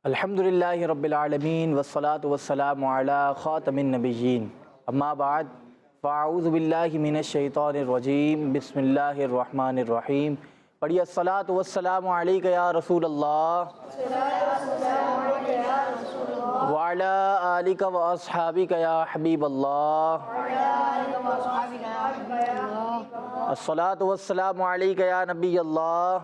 الحمدللہ رب العالمین والصلاة والسلام علی خاتم النبیین اما بعد فاعوذ باللہ من الشیطان الرجیم بسم اللہ الرحمن الرحیم پڑھیے الصلاة والسلام علیک یا رسول اللہ وعلی آلک و اصحابک یا حبیب اللہ الصلاة والسلام علیک یا نبی اللہ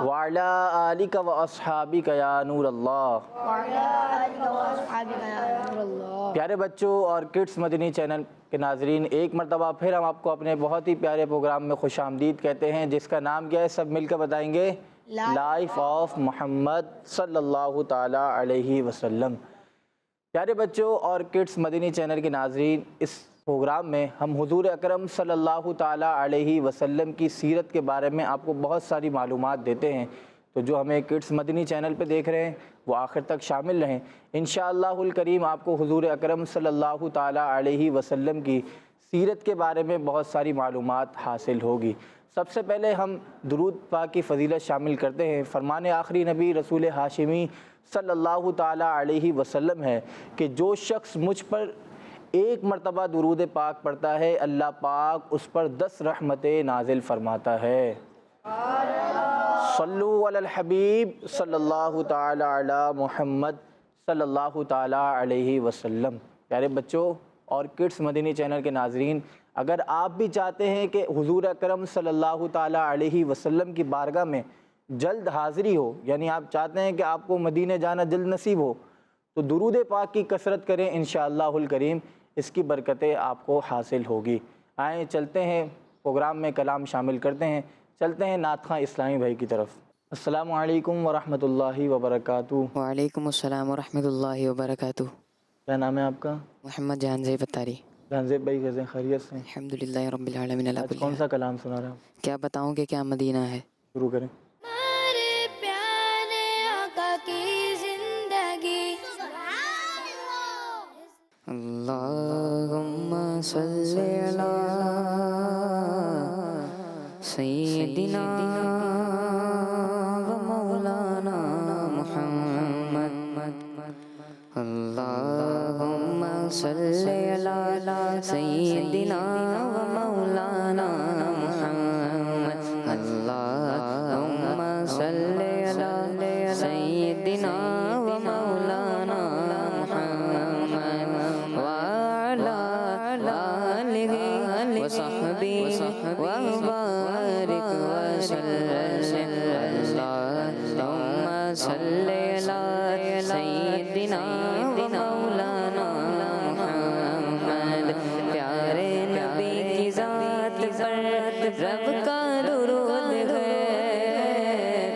وعلی آلک و اصحابک یا نور اللہ۔ پیارے بچوں اور کڈس مدنی چینل کے ناظرین، ایک مرتبہ پھر ہم آپ کو اپنے بہت ہی پیارے پروگرام میں خوش آمدید کہتے ہیں، جس کا نام کیا ہے؟ سب مل کر بتائیں گے، لائف آف محمد صلی اللہ تعالیٰ علیہ وسلم۔ پیارے بچوں اور کڈس مدنی چینل کے ناظرین، اس پروگرام میں ہم حضور اکرم صلی اللہ تعالیٰ علیہ وسلم کی سیرت کے بارے میں آپ کو بہت ساری معلومات دیتے ہیں، تو جو ہمیں کڈس مدنی چینل پہ دیکھ رہے ہیں وہ آخر تک شامل رہیں۔ انشاءاللہ الکریم آپ کو حضور اکرم صلی اللہ تعالیٰ علیہ وسلم کی سیرت کے بارے میں بہت ساری معلومات حاصل ہوگی۔ سب سے پہلے ہم درود پاک کی فضیلت شامل کرتے ہیں۔ فرمان آخری نبی رسول ہاشمی صلی اللہ تعالیٰ علیہ وسلم ہے کہ جو شخص مجھ پر ایک مرتبہ درود پاک پڑھتا ہے، اللہ پاک اس پر 10 رحمتیں نازل فرماتا ہے۔ صلو علی الحبیب صلی اللہ تعالیٰ علی محمد صلی اللہ تعالیٰ علیہ وسلم۔ پیارے بچوں اور کڈس مدنی چینل کے ناظرین، اگر آپ بھی چاہتے ہیں کہ حضور اکرم صلی اللہ تعالیٰ علیہ وسلم کی بارگاہ میں جلد حاضری ہو، یعنی آپ چاہتے ہیں کہ آپ کو مدینہ جانا جلد نصیب ہو، تو درود پاک کی کثرت کریں، انشاءاللہ الکریم اس کی برکتیں آپ کو حاصل ہوگی۔ آئیں چلتے ہیں پروگرام میں کلام شامل کرتے ہیں، چلتے ہیں نعت خواں اسلامی بھائی کی طرف۔ السلام علیکم ورحمۃ اللہ وبرکاتہ۔ وعلیکم السلام ورحمۃ اللہ وبرکاتہ۔ کیا نام ہے آپ کا؟ محمد جہان زیب اتاری۔ جہان زیب بھائی کیسے ہیں؟ خیریت سے؟ الحمدللہ رب العالمین۔ آج کون سا کلام سنا رہے ہیں؟ کیا بتاؤں کہ کیا مدینہ ہے۔ شروع کریں۔ ہمارے پیارے آقا کی زندگی، اللہم صلی علی سیدنا و مولانا محمد۔ اللہم صلی علی سیدنا و مولانا محمد۔ اللہم صلی علی سیدنا و مولانا محمد وعلی آلہ وصحبہ وبارک وسلم۔ اللہم صلی علی سیدنا و مولانا محمد۔ پیارے نبی کی ذات پر رب کا درود ہے،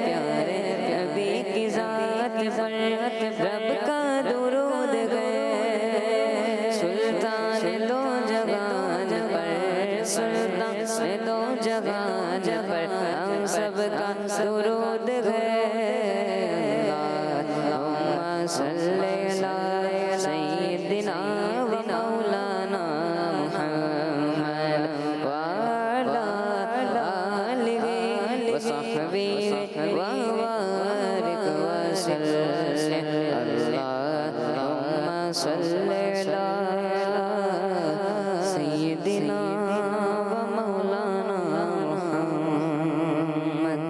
پیارے نبی کی ذات پر رب کا درود ہے۔ سلطان دو جہان پر، سلطان دو جہان پر ہم سب کا درود ہے۔ اللہم صلی علی سیدنا و مولانا محمد وعلی آلہ وصحبہ وبارک وسلم۔ اللہم صلی علی سیدنا و مولانا محمد۔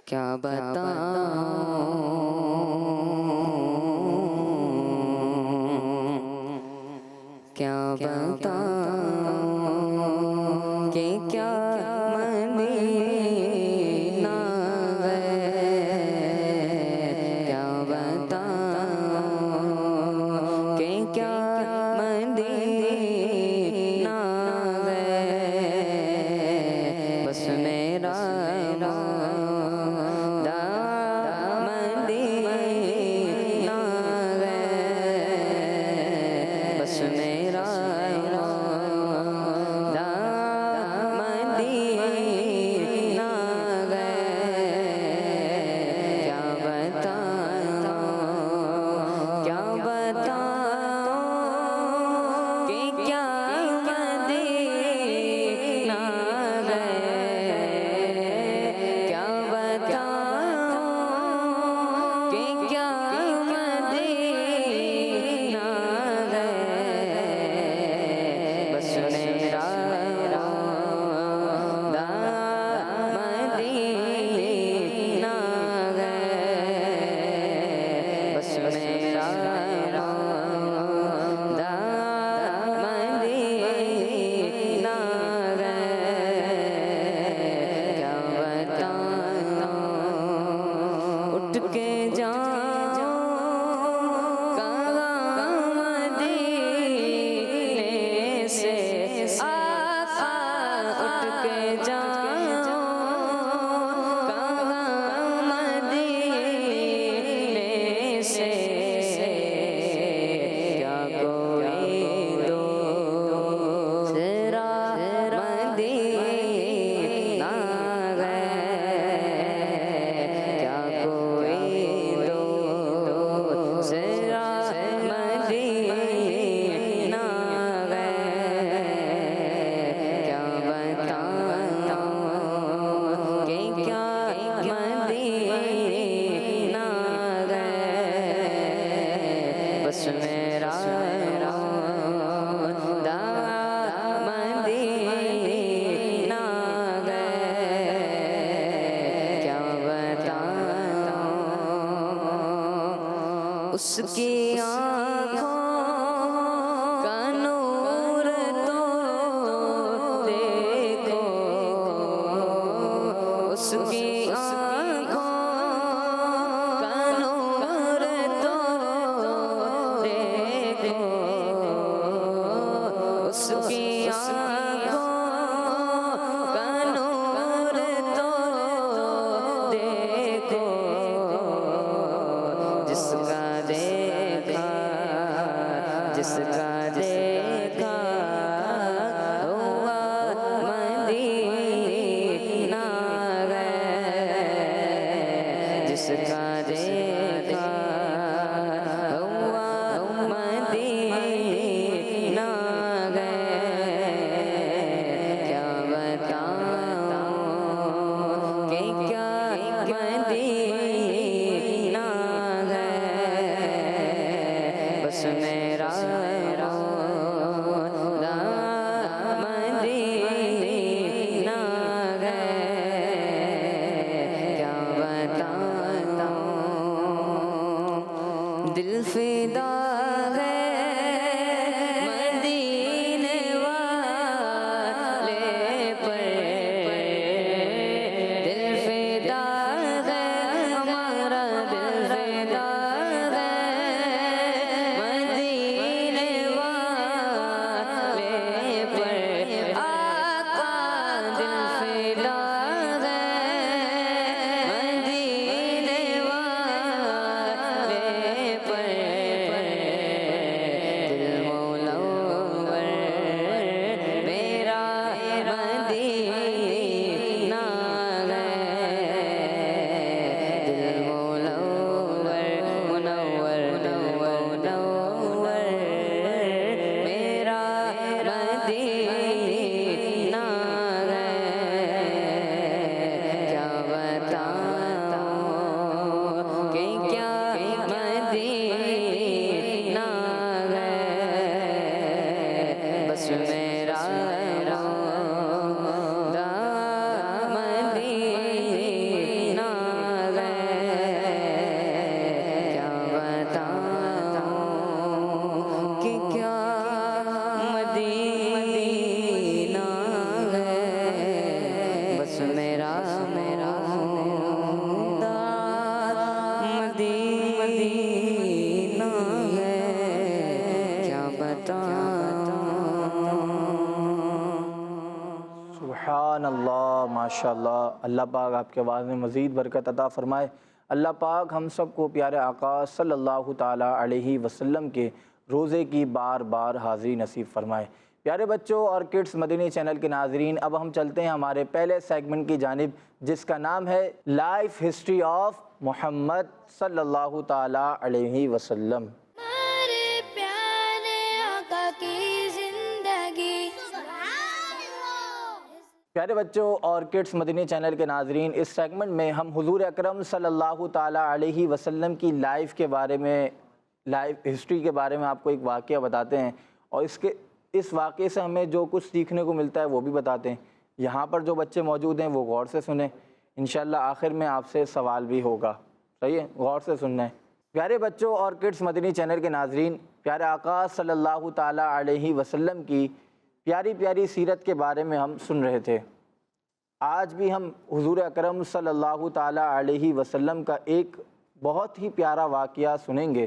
کیا بتاؤں کیا بتاؤں کہ کیا مدینہ ہے، کیا بتاؤں کہ کیا مدینہ ہے۔ بس میرا مدینہ ہے، بس میرا اس کی آنکھوں کا نور تو دیکھو، اس کی آنکھوں کا نور تو دیکھو، اس کی آنکھوں کا نور تو دیکھو، جس کا دیکھا جس کا دیکھا ہوا مدینہ ہے، جس کا دیکھا ہوا مدینہ ہے، کیا بتاؤں کہ کیا مدینہ ہے، بس میرا روضہ مدینہ ہے، کیا بتاؤں دل فدا ہے مدینے والے پر، دل فدا ہے ہمارا، دل فدا ہے مدینے والے پر، آقا دل فدا ہے مدینے والے پر، دل منور میرا مدینہ ہے، دل منور میرا مدینہ ہے، کیا بتاؤں کہ کیا مدینہ ہے، بس میرا روضہ مدینہ ہے، کیا بتاؤں کہ کیا مدینہ ہے، بس میرا روضہ مدینہ ہے، کیا بتاؤں۔ سبحان اللہ، ماشاء اللہ، اللہ پاک آپ کے آواز میں مزید برکت عطا فرمائے۔ اللہ پاک ہم سب کو پیارے آقا صلی اللہ تعالیٰ علیہ وسلم کے روزے کی بار بار حاضری نصیب فرمائے۔ پیارے بچوں اور کڈس مدنی چینل کے ناظرین، اب ہم چلتے ہیں ہمارے پہلے سیگمنٹ کی جانب، جس کا نام ہے لائف ہسٹری آف محمد صلی اللہ تعالیٰ علیہ وسلم۔ ہمارے پیارے آقا کی زندگی، پیارے بچوں اور کڈس مدنی چینل کے ناظرین، اس سیگمنٹ میں ہم حضور اکرم صلی اللہ تعالیٰ علیہ وسلم کی لائف ہسٹری کے بارے میں آپ کو ایک واقعہ بتاتے ہیں، اور اس واقعے سے ہمیں جو کچھ سیکھنے کو ملتا ہے وہ بھی بتاتے ہیں۔ یہاں پر جو بچے موجود ہیں وہ غور سے سنیں، انشاءاللہ آخر میں آپ سے سوال بھی ہوگا، صحیح ہے، غور سے سننا ہے۔ پیارے بچوں اور کڈس مدنی چینل کے ناظرین، پیارے آقا صلی اللہ تعالیٰ علیہ وسلم کی پیاری پیاری سیرت کے بارے میں ہم سن رہے تھے۔ آج بھی ہم حضور اکرم صلی اللہ تعالیٰ علیہ وسلم کا ایک بہت ہی پیارا واقعہ سنیں گے،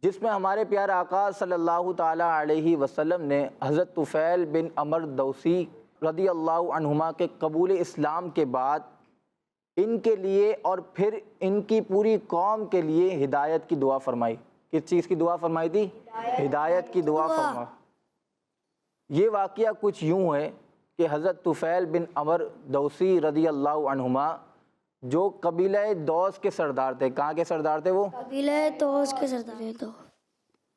جس میں ہمارے پیارے آقا صلی اللہ تعالیٰ علیہ وسلم نے حضرت طفیل بن عمر دوسی رضی اللہ عنہما کے قبول اسلام کے بعد ان کے لیے اور پھر ان کی پوری قوم کے لیے ہدایت کی دعا فرمائی۔ کس چیز کی دعا فرمائی تھی؟ ہدایت کی دعا فرمائی۔ یہ واقعہ کچھ یوں ہے کہ حضرت طفیل بن عمر دوسی رضی اللہ عنہما جو قبیلہ دوس کے سردار تھے، کہاں کے سردار تھے وہ؟ قبیلہ دوس کے سردار تھے۔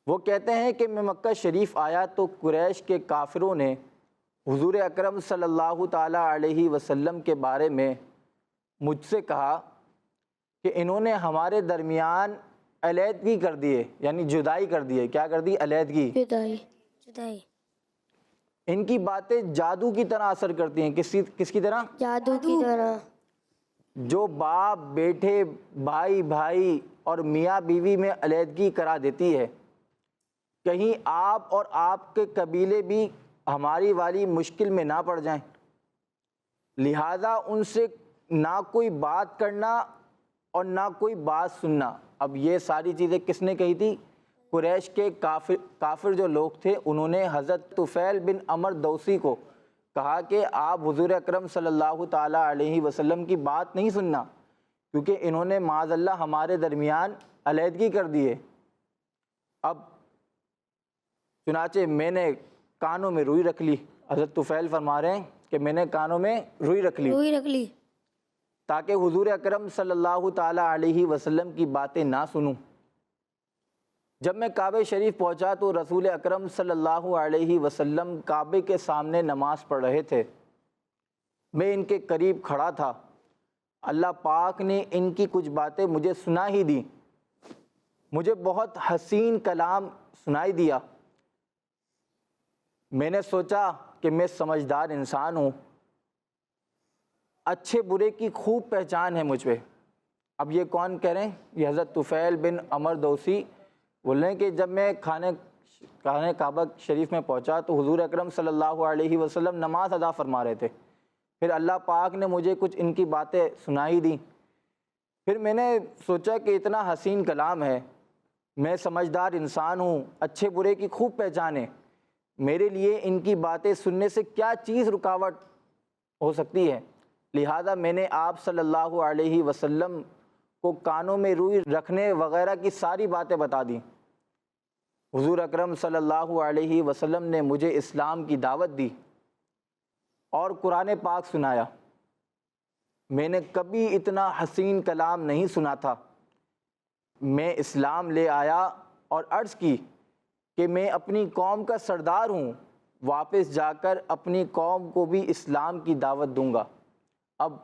وہ کہتے ہیں کہ میں مکہ شریف آیا تو قریش کے کافروں نے حضور اکرم صلی اللہ تعالیٰ علیہ وسلم کے بارے میں مجھ سے کہا کہ انہوں نے ہمارے درمیان علیحدگی کر دی ہے، یعنی جدائی کر دی ہے۔ کیا کر دی؟ علیحدگی۔ جدائی۔ ان کی باتیں جادو کی طرح اثر کرتی ہیں۔ کس کی طرح؟ جادو کی طرح۔ جو باپ بیٹے، بھائی بھائی اور میاں بیوی میں علیحدگی کرا دیتی ہے، کہیں آپ اور آپ کے قبیلے بھی ہماری والی مشکل میں نہ پڑ جائیں، لہٰذا ان سے نہ کوئی بات کرنا اور نہ کوئی بات سننا۔ اب یہ ساری چیزیں کس نے کہی تھی؟ قریش کے کافر جو لوگ تھے، انہوں نے حضرت طفیل بن عمرو دوسی کو کہا کہ آپ حضور اکرم صلی اللہ تعالیٰ علیہ وسلم کی بات نہیں سننا، کیونکہ انہوں نے معاذ اللہ ہمارے درمیان علیحدگی کر دی ہے۔ اب چنانچہ میں نے کانوں میں روئی رکھ لی، حضرت طفیل فرما رہے ہیں کہ میں نے کانوں میں روئی رکھ لی روئی رکھ لی تاکہ حضور اکرم صلی اللہ تعالیٰ علیہ وسلم کی باتیں نہ سنوں۔ جب میں کعبہ شریف پہنچا تو رسول اکرم صلی اللہ علیہ وسلم کعبے کے سامنے نماز پڑھ رہے تھے، میں ان کے قریب کھڑا تھا۔ اللہ پاک نے ان کی کچھ باتیں مجھے سنا ہی دی، مجھے بہت حسین کلام سنائی دیا۔ میں نے سوچا کہ میں سمجھدار انسان ہوں، اچھے برے کی خوب پہچان ہے مجھ پہ۔ اب یہ کون کہہ رہے ہیں؟ یہ حضرت طفیل بن عمرو دوسی بول رہے ہیں کہ جب میں خانہ کعبہ شریف میں پہنچا تو حضور اکرم صلی اللہ علیہ وسلم نماز ادا فرما رہے تھے، پھر اللہ پاک نے مجھے کچھ ان کی باتیں سنائی دی، پھر میں نے سوچا کہ اتنا حسین کلام ہے، میں سمجھدار انسان ہوں، اچھے برے کی خوب پہچان ہے، میرے لیے ان کی باتیں سننے سے کیا چیز رکاوٹ ہو سکتی ہے، لہذا میں نے آپ صلی اللہ علیہ وسلم کو کانوں میں روئی رکھنے وغیرہ کی ساری باتیں بتا دیں۔ حضور اکرم صلی اللہ علیہ وسلم نے مجھے اسلام کی دعوت دی اور قرآن پاک سنایا۔ میں نے کبھی اتنا حسین کلام نہیں سنا تھا۔ میں اسلام لے آیا اور عرض کی کہ میں اپنی قوم کا سردار ہوں، واپس جا کر اپنی قوم کو بھی اسلام کی دعوت دوں گا۔ اب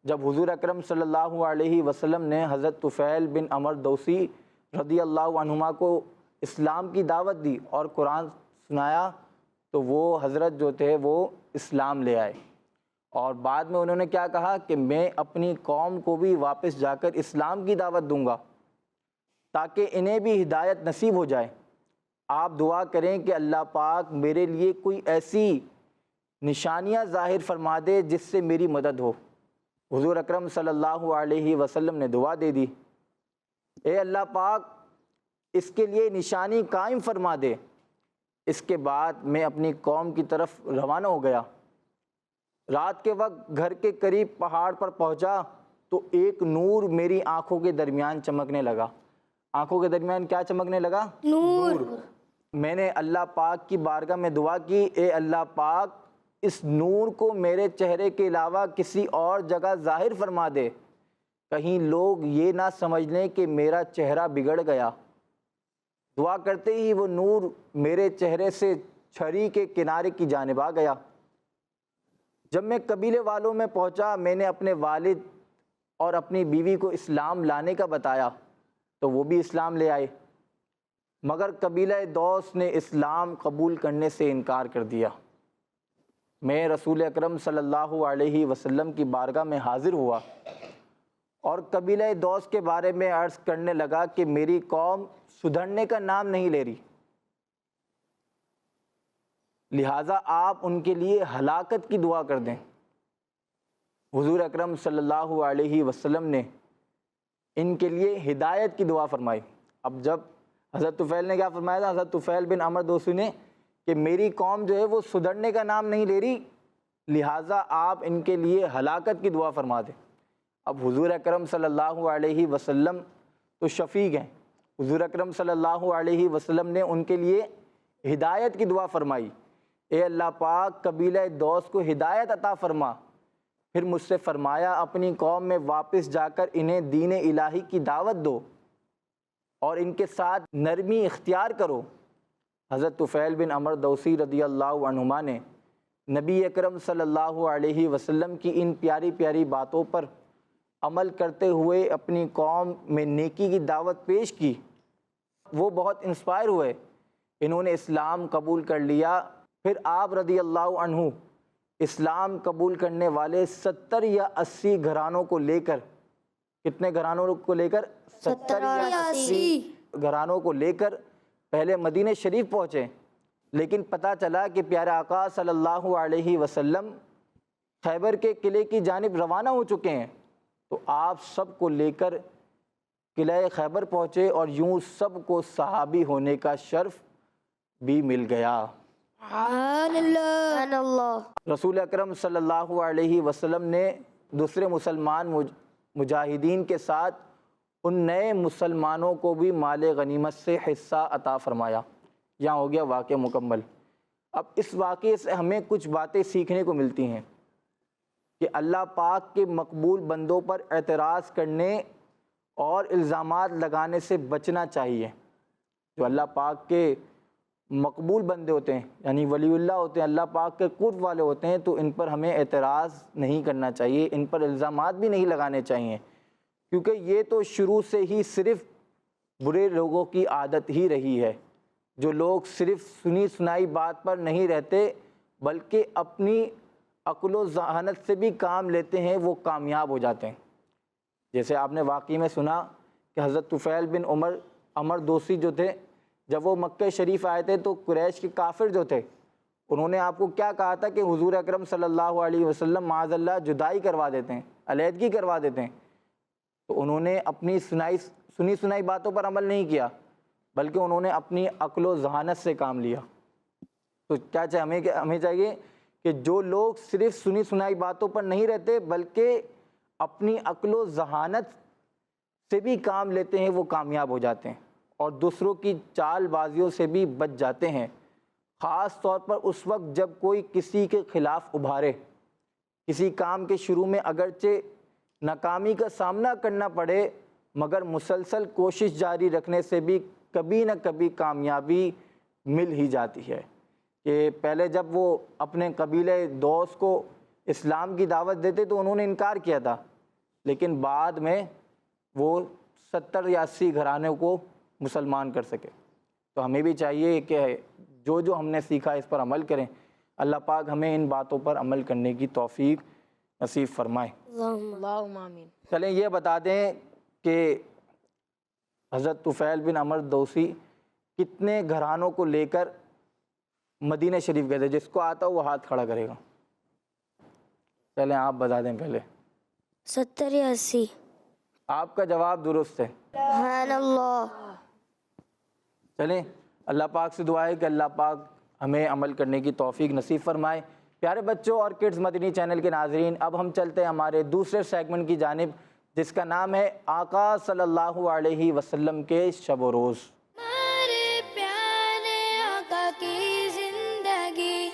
جب حضور اکرم صلی اللہ علیہ وسلم نے حضرت طفیل بن عمرو دوسی رضی اللہ عنہما کو اسلام کی دعوت دی اور قرآن سنایا تو وہ حضرت جو تھے وہ اسلام لے آئے، اور بعد میں انہوں نے کیا کہا کہ میں اپنی قوم کو بھی واپس جا کر اسلام کی دعوت دوں گا تاکہ انہیں بھی ہدایت نصیب ہو جائے۔ آپ دعا کریں کہ اللہ پاک میرے لیے کوئی ایسی نشانیاں ظاہر فرما دے جس سے میری مدد ہو۔ حضور اکرم صلی اللہ علیہ وسلم نے دعا دے دی، اے اللہ پاک اس کے لیے نشانی قائم فرما دے۔ اس کے بعد میں اپنی قوم کی طرف روانہ ہو گیا۔ رات کے وقت گھر کے قریب پہاڑ پر پہنچا تو ایک نور میری آنکھوں کے درمیان چمکنے لگا۔ آنکھوں کے درمیان کیا چمکنے لگا؟ نور۔ میں نے اللہ پاک کی بارگاہ میں دعا کی، اے اللہ پاک اس نور کو میرے چہرے کے علاوہ کسی اور جگہ ظاہر فرما دے، کہیں لوگ یہ نہ سمجھ لیں کہ میرا چہرہ بگڑ گیا۔ دعا کرتے ہی وہ نور میرے چہرے سے چھری کے کنارے کی جانب آ گیا۔ جب میں قبیلے والوں میں پہنچا، میں نے اپنے والد اور اپنی بیوی کو اسلام لانے کا بتایا تو وہ بھی اسلام لے آئے، مگر قبیلہ دوس نے اسلام قبول کرنے سے انکار کر دیا۔ میں رسول اکرم صلی اللہ علیہ وسلم کی بارگاہ میں حاضر ہوا اور قبیلہ دوس کے بارے میں عرض کرنے لگا کہ میری قوم سدھرنے کا نام نہیں لے رہی، لہٰذا آپ ان کے لیے ہلاکت کی دعا کر دیں۔ حضور اکرم صلی اللہ علیہ وسلم نے ان کے لیے ہدایت کی دعا فرمائی۔ اب جب حضرت طفیل نے کیا فرمایا تھا؟ حضرت طفیل بن عمرو دوسی نے کہ میری قوم جو ہے وہ سدھرنے کا نام نہیں لے رہی، لہٰذا آپ ان کے لیے ہلاکت کی دعا فرما دیں۔ اب حضور اکرم صلی اللہ علیہ وسلم تو شفیق ہیں، حضور اکرم صلی اللہ علیہ وسلم نے ان کے لیے ہدایت کی دعا فرمائی، اے اللہ پاک قبیلہ دوس کو ہدایت عطا فرما۔ پھر مجھ سے فرمایا اپنی قوم میں واپس جا کر انہیں دین الہی کی دعوت دو اور ان کے ساتھ نرمی اختیار کرو۔ حضرت طفیل بن عمرو دوسی رضی اللہ عنہما نے نبی اکرم صلی اللہ علیہ وسلم کی ان پیاری پیاری باتوں پر عمل کرتے ہوئے اپنی قوم میں نیکی کی دعوت پیش کی۔ وہ بہت انسپائر ہوئے، انہوں نے اسلام قبول کر لیا۔ پھر آپ رضی اللہ عنہ اسلام قبول کرنے والے 70 یا 80 گھرانوں کو لے کر، کتنے گھرانوں کو لے کر؟ 70 یا 80 گھرانوں کو لے کر پہلے مدینہ شریف پہنچے، لیکن پتہ چلا کہ پیارے آقا صلی اللہ علیہ وسلم خیبر کے قلعے کی جانب روانہ ہو چکے ہیں، تو آپ سب کو لے کر قلعہ خیبر پہنچے اور یوں سب کو صحابی ہونے کا شرف بھی مل گیا۔ سبحان اللہ۔ رسول اکرم صلی اللہ علیہ وسلم نے دوسرے مسلمان مجاہدین کے ساتھ ان نئے مسلمانوں کو بھی مال غنیمت سے حصہ عطا فرمایا۔ یہاں ہو گیا واقعہ مکمل۔ اب اس واقعے سے ہمیں کچھ باتیں سیکھنے کو ملتی ہیں کہ اللہ پاک کے مقبول بندوں پر اعتراض کرنے اور الزامات لگانے سے بچنا چاہیے۔ جو اللہ پاک کے مقبول بندے ہوتے ہیں، یعنی ولی اللہ ہوتے ہیں، اللہ پاک کے قرب والے ہوتے ہیں، تو ان پر ہمیں اعتراض نہیں کرنا چاہیے، ان پر الزامات بھی نہیں لگانے چاہیے، کیونکہ یہ تو شروع سے ہی صرف برے لوگوں کی عادت ہی رہی ہے۔ جو لوگ صرف سنی سنائی بات پر نہیں رہتے بلکہ اپنی عقل و ذہانت سے بھی کام لیتے ہیں، وہ کامیاب ہو جاتے ہیں۔ جیسے آپ نے واقعی میں سنا کہ حضرت طفیل بن عمر دوسی جو تھے، جب وہ مکہ شریف آئے تھے تو قریش کے کافر جو تھے انہوں نے آپ کو کیا کہا تھا کہ حضور اکرم صلی اللہ علیہ وسلم معاذ اللہ جدائی کروا دیتے ہیں، علیحدگی کروا دیتے ہیں، تو انہوں نے اپنی سنی سنائی باتوں پر عمل نہیں کیا بلکہ انہوں نے اپنی عقل و ذہانت سے کام لیا۔ تو کیا چاہیے ہمیں چاہیے کہ جو لوگ صرف سنی سنائی باتوں پر نہیں رہتے بلکہ اپنی عقل و ذہانت سے بھی کام لیتے ہیں، وہ کامیاب ہو جاتے ہیں اور دوسروں کی چال بازیوں سے بھی بچ جاتے ہیں۔ خاص طور پر اس وقت جب کوئی کسی کے خلاف ابھارے، کسی کام کے شروع میں اگرچہ ناکامی کا سامنا کرنا پڑے مگر مسلسل کوشش جاری رکھنے سے بھی کبھی نہ کبھی کامیابی مل ہی جاتی ہے۔ کہ پہلے جب وہ اپنے قبیلے دوست کو اسلام کی دعوت دیتے تو انہوں نے انکار کیا تھا، لیکن بعد میں وہ 70 یا 80 گھرانوں کو مسلمان کر سکے۔ تو ہمیں بھی چاہیے کہ جو ہم نے سیکھا اس پر عمل کریں۔ اللہ پاک ہمیں ان باتوں پر عمل کرنے کی توفیق نصیب فرمائے۔ اللہم آمین۔ چلیں یہ بتا دیں کہ حضرت طفیل بن عمر دوسی کتنے گھرانوں کو لے کر مدینہ شریف گئے تھے؟ جس کو آتا ہو وہ ہاتھ کھڑا کرے گا۔ چلیں آپ بتا دیں پہلے۔ 70 یا 80۔ آپ کا جواب درست ہے۔ سبحان اللہ۔ چلیں اللہ پاک سے دعا ہے کہ اللہ پاک ہمیں عمل کرنے کی توفیق نصیب فرمائے۔ پیارے بچوں اور کڈز مدنی چینل کے ناظرین، اب ہم چلتے ہیں ہمارے دوسرے سیگمنٹ کی جانب جس کا نام ہے آقا صلی اللہ علیہ وسلم کے شب و روز۔ ہمارے پیارے آقا کی زندگی۔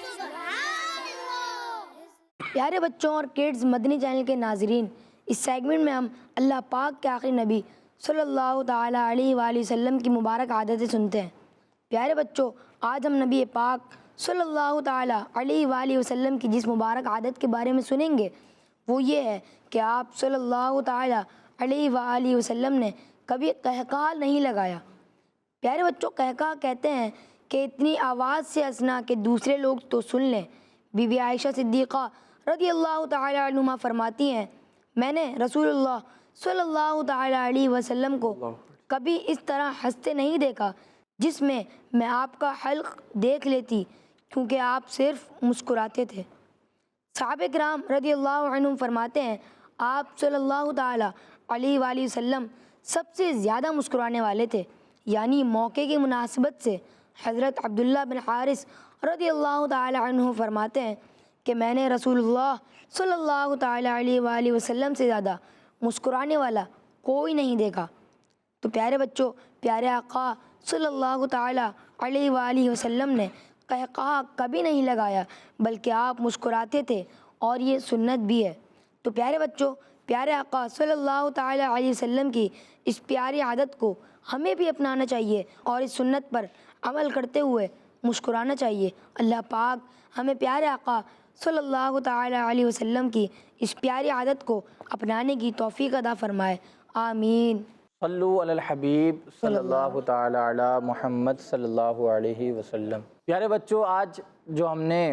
پیارے بچوں اور کڈز مدنی چینل کے ناظرین، اس سیگمنٹ میں ہم اللہ پاک کے آخری نبی صلی اللہ تعالیٰ علیہ وآلہ وسلم کی مبارک عادتیں سنتے ہیں۔ پیارے بچوں، آج ہم نبی پاک صلی اللہ تعالیٰ علیہ وآلہ وسلم کی جس مبارک عادت کے بارے میں سنیں گے وہ یہ ہے کہ آپ صلی اللہ تعالیٰ علیہ وآلہ وسلم نے کبھی قہقہہ نہیں لگایا۔ پیارے بچوں، قہقہہ کہتے ہیں کہ اتنی آواز سے ہنسنا کہ دوسرے لوگ تو سن لیں۔ بی بی عائشہ صدیقہ رضی اللہ تعالیٰ عنہما فرماتی ہیں، میں نے رسول اللہ صلی اللہ تعالیٰ علیہ وسلم کو کبھی اس طرح ہنستے نہیں دیکھا جس میں آپ کا حلق دیکھ لیتی، کیونکہ آپ صرف مسکراتے تھے۔ صحابہ کرام رضی اللہ عنہم فرماتے ہیں، آپ صلی اللہ تعالیٰ علیہ وآلہ وسلم سب سے زیادہ مسکرانے والے تھے، یعنی موقع کی مناسبت سے حضرت عبداللہ بن حارث رضی اللہ تعالیٰ عنہ فرماتے ہیں کہ میں نے رسول اللہ صلی اللہ تعالیٰ علیہ وآلہ وسلم سے زیادہ مسکرانے والا کوئی نہیں دیکھا۔ تو پیارے بچوں، پیارے آقا صلی اللہ تعالیٰ علیہ وآلہ وسلم نے قہقہہ کبھی نہیں لگایا بلکہ آپ مسکراتے تھے، اور یہ سنت بھی ہے۔ تو پیارے بچوں، پیارے آقا صلی اللہ تعالیٰ علیہ وسلم کی اس پیاری عادت کو ہمیں بھی اپنانا چاہیے اور اس سنت پر عمل کرتے ہوئے مسکرانا چاہیے۔ اللہ پاک ہمیں پیارے آقا صلی اللہ تعالیٰ علیہ وسلم کی اس پیاری عادت کو اپنانے کی توفیق عطا فرمائے، آمین۔ صلو علی الحبیب صلی اللہ تعالیٰ علی محمد صلی اللہ علیہ وسلم۔ پیارے بچوں، آج جو ہم نے